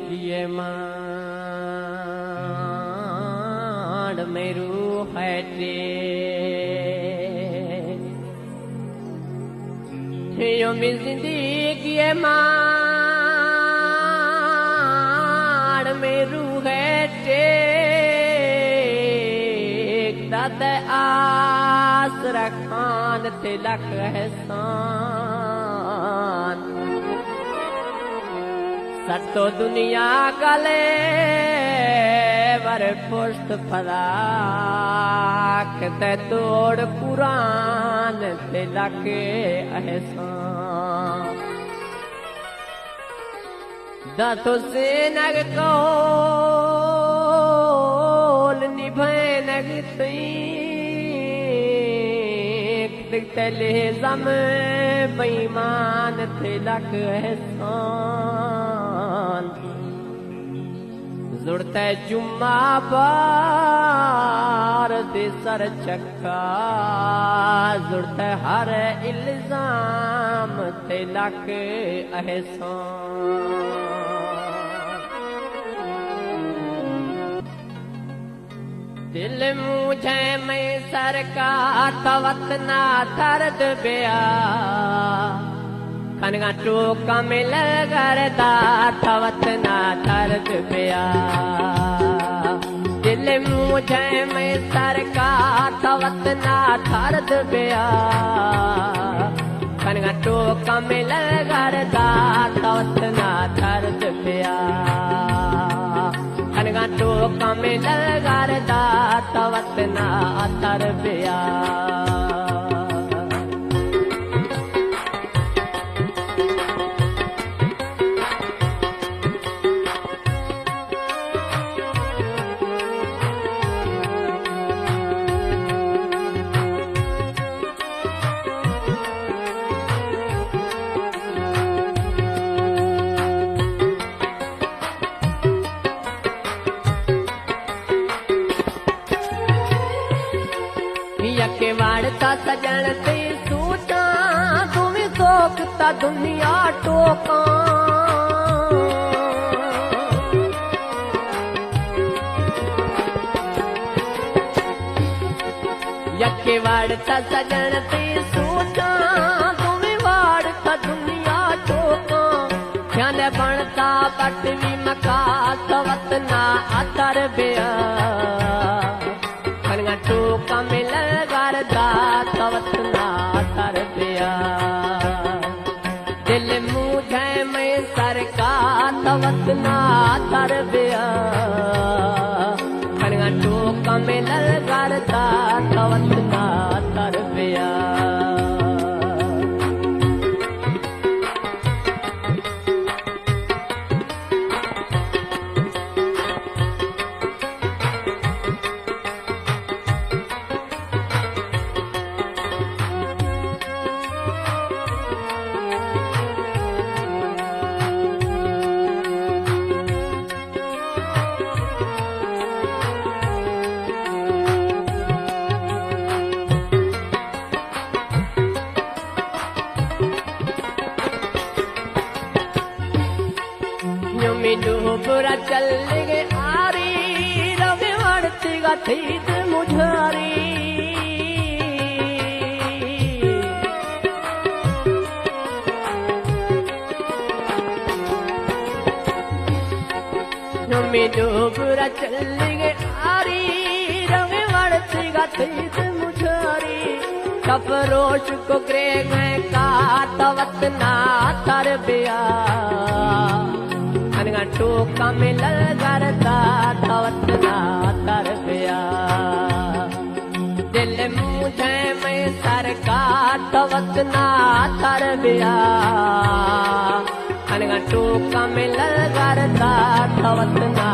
किए मान मेरू हटे यो मी जिंदगी मान मेरू हटे दाद आस रखान तिलक एहसान सतो दुनिया गले वर पुष्ट फराक ते तोड़ कुरान तिलक एहसान दातो से नग कोल निभे नग तले जम बेईमान तिलक एहसान जुड़ते जुम्मा बार दे सर चक्का जुड़ते हर इल्जाम तिलक एहसान दिल मुझे में सरकार तवत ना दर्द बिया कनगा टोका मिल करदा तवत ना दर्द बिया दिल मुझे में सरकार तवत ना दर्द बिया कनगा टोका मिल करदा तवत ना दर्द बिया कनगा टोका मिल करदा तवत ना दर्द बिया यके वाड़ता सजन ते सूटा तुम्हें सोखता दुनिया टोका यके वाड़ता सजन ते सूटा तुम्हें वाड़ता दुनिया टोका ख्याल बनता बटवी मका तवत ना अतर बिया कनगा टोका मिल करदा तवत ना दर्द बिया दिल मुझे में सरकार तवत ना दर्द बिया कनगा टोका मिल करदा तवत ना दर्द बिया बुरा चल गे आरी रवे वड़ती गा थी मुझारी बुरा चल गे आरी रवे वड़ती गा थी मुझारी कपरोश को ग्रे गए का तवत ना तर बिया कनगा टोका मिल करदा तवत ना दर्द बिया दिल मुझे में सरकार तवत ना दर्द बिया कनगा टोका मिल करदा तवत ना